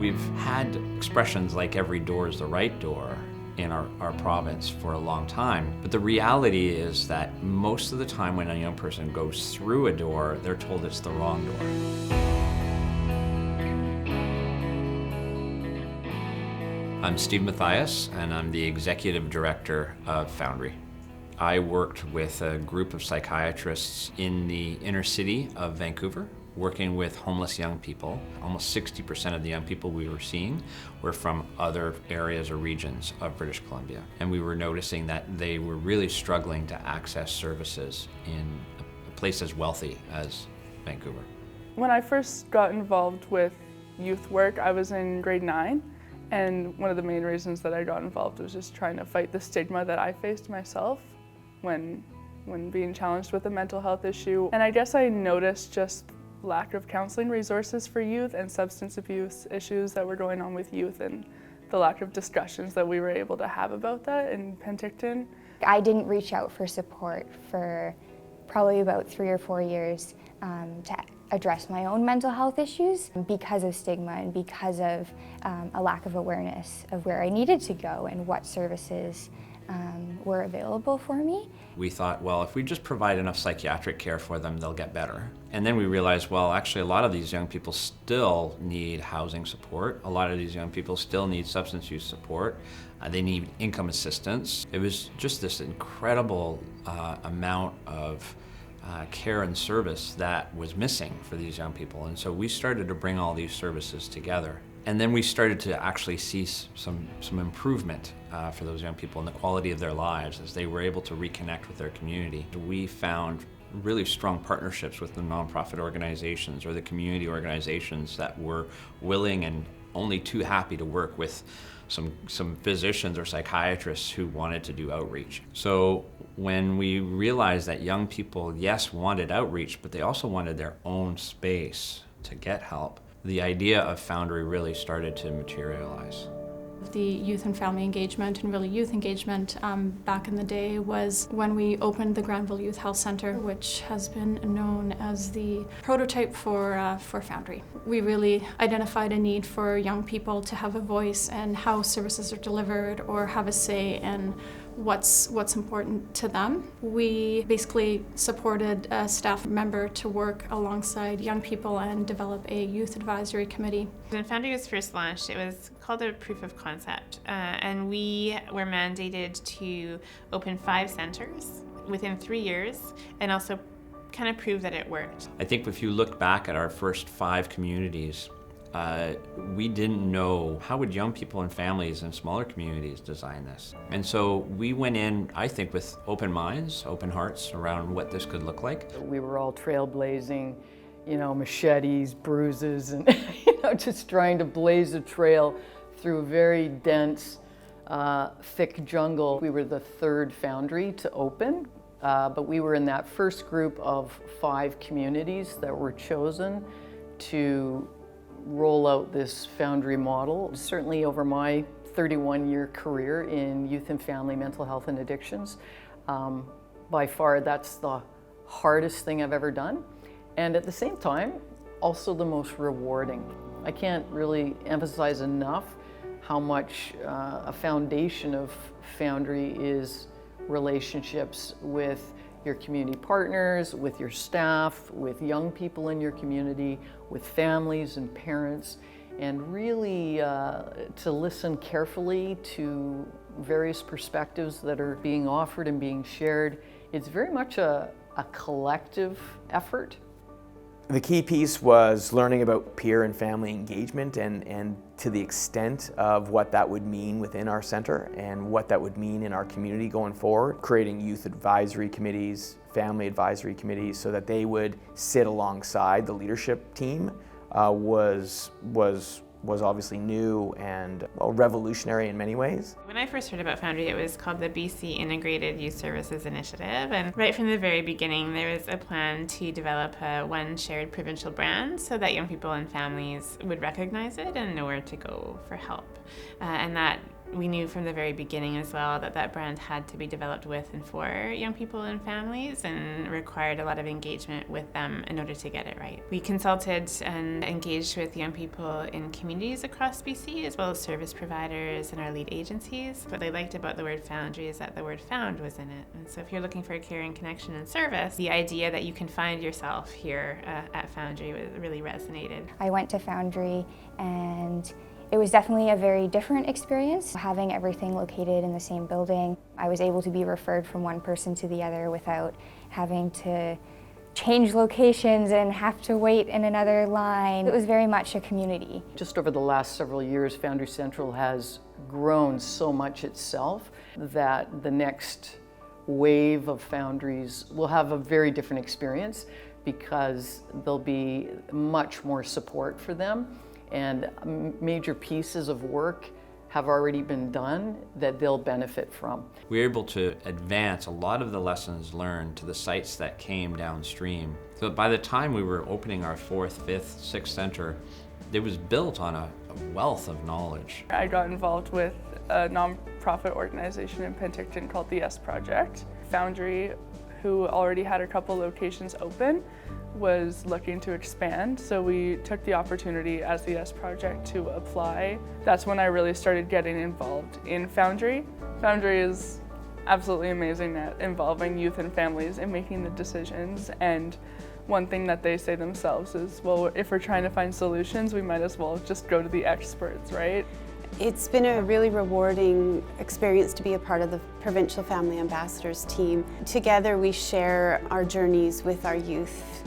We've had expressions like every door is the right door in our province for a long time, but the reality is that most of the time when a young person goes through a door, they're told it's the wrong door. I'm Steve Mathias, and I'm the Executive Director of Foundry. I worked with a group of psychiatrists in the inner city of Vancouver, working with homeless young people. Almost 60% of the young people we were seeing were from other areas or regions of British Columbia. And we were noticing that they were really struggling to access services in a place as wealthy as Vancouver. When I first got involved with youth work, I was in grade 9. And one of the main reasons that I got involved was just trying to fight the stigma that I faced myself when being challenged with a mental health issue. And I guess I noticed just lack of counseling resources for youth and substance abuse issues that were going on with youth, and the lack of discussions that we were able to have about that in Penticton. I didn't reach out for support for probably about 3 or 4 years to address my own mental health issues because of stigma and because of a lack of awareness of where I needed to go and what services were available for me. We thought, well, if we just provide enough psychiatric care for them, they'll get better. And then we realized, well, actually a lot of these young people still need housing support. A lot of these young people still need substance use support. They need income assistance. It was just this incredible amount of care and service that was missing for these young people. And so we started to bring all these services together. And then we started to actually see some improvement for those young people in the quality of their lives as they were able to reconnect with their community. We found really strong partnerships with the nonprofit organizations or the community organizations that were willing and only too happy to work with some physicians or psychiatrists who wanted to do outreach. So when we realized that young people, yes, wanted outreach, but they also wanted their own space to get help, the idea of Foundry really started to materialize. The youth and family engagement and really youth engagement back in the day was when we opened the Granville Youth Health Centre, which has been known as the prototype for Foundry. We really identified a need for young people to have a voice in how services are delivered or have a say in what's important to them. We basically supported a staff member to work alongside young people and develop a youth advisory committee. When Foundry was first launched, it was called a proof of concept, and we were mandated to open 5 centers within 3 years and also kind of prove that it worked. I think if you look back at our first 5 communities, we didn't know how would young people and families in smaller communities design this. And so we went in, I think, with open minds, open hearts around what this could look like. We were all trailblazing, machetes, bruises, and just trying to blaze a trail through a very dense, thick jungle. We were the 3rd Foundry to open, but we were in that first group of 5 communities that were chosen to roll out this Foundry model. Certainly over my 31-year career in youth and family mental health and addictions, by far that's the hardest thing I've ever done, and at the same time also the most rewarding. I can't really emphasize enough how much a foundation of Foundry is relationships with your community partners, with your staff, with young people in your community, with families and parents, and really to listen carefully to various perspectives that are being offered and being shared. It's very much a collective effort. The key piece was learning about peer and family engagement and to the extent of what that would mean within our center and what that would mean in our community going forward. Creating youth advisory committees, family advisory committees, so that they would sit alongside the leadership team was obviously new and revolutionary in many ways. When I first heard about Foundry, it was called the BC Integrated Youth Services Initiative, and right from the very beginning there was a plan to develop one shared provincial brand so that young people and families would recognize it and know where to go for help. And that We knew from the very beginning as well that that brand had to be developed with and for young people and families, and required a lot of engagement with them in order to get it right. We consulted and engaged with young people in communities across BC, as well as service providers and our lead agencies. What they liked about the word Foundry is that the word found was in it. And so if you're looking for caring, connection, and service, the idea that you can find yourself here at Foundry really resonated. I went to Foundry, and it was definitely a very different experience, having everything located in the same building. I was able to be referred from one person to the other without having to change locations and have to wait in another line. It was very much a community. Just over the last several years, Foundry Central has grown so much itself that the next wave of foundries will have a very different experience, because there'll be much more support for them, and major pieces of work have already been done that they'll benefit from. We were able to advance a lot of the lessons learned to the sites that came downstream. So by the time we were opening our 4th, 5th, 6th center, it was built on a wealth of knowledge. I got involved with a nonprofit organization in Penticton called the S Project. Foundry, who already had a couple locations open, was looking to expand, so we took the opportunity as the S Project to apply. That's when I really started getting involved in Foundry. Foundry is absolutely amazing at involving youth and families in making the decisions, and one thing that they say themselves is, well, if we're trying to find solutions, we might as well just go to the experts, right? It's been a really rewarding experience to be a part of the Provincial Family Ambassadors team. Together we share our journeys with our youth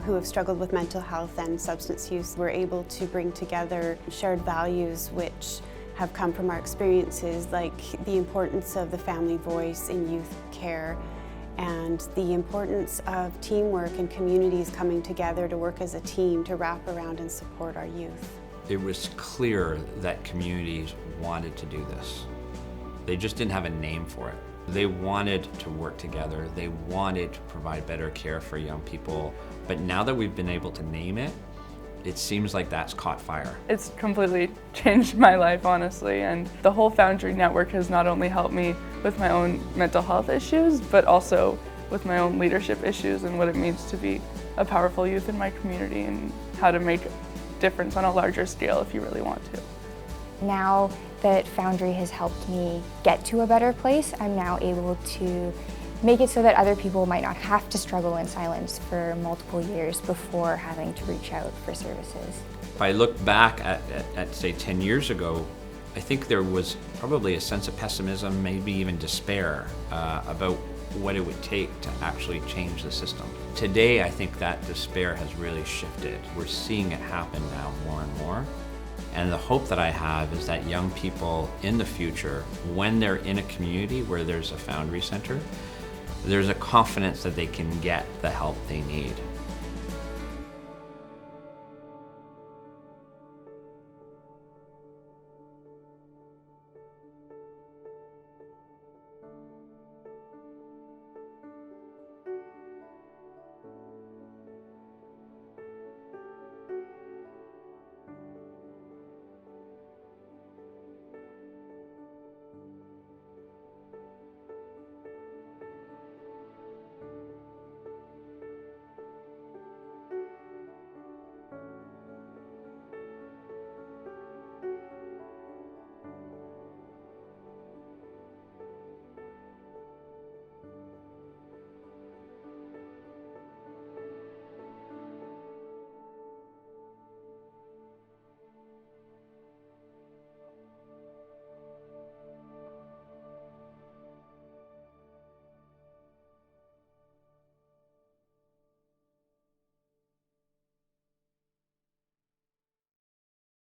who have struggled with mental health and substance use. We're able to bring together shared values which have come from our experiences, like the importance of the family voice in youth care, and the importance of teamwork and communities coming together to work as a team to wrap around and support our youth. It was clear that communities wanted to do this. They just didn't have a name for it. They wanted to work together. They wanted to provide better care for young people. But now that we've been able to name it, it seems like that's caught fire. It's completely changed my life, honestly, and the whole Foundry network has not only helped me with my own mental health issues, but also with my own leadership issues and what it means to be a powerful youth in my community, and how to make a difference on a larger scale if you really want to. Now that Foundry has helped me get to a better place, I'm now able to make it so that other people might not have to struggle in silence for multiple years before having to reach out for services. If I look back at say 10 years ago, I think there was probably a sense of pessimism, maybe even despair about what it would take to actually change the system. Today, I think that despair has really shifted. We're seeing it happen now more and more. And the hope that I have is that young people in the future, when they're in a community where there's a Foundry Center, there's a confidence that they can get the help they need.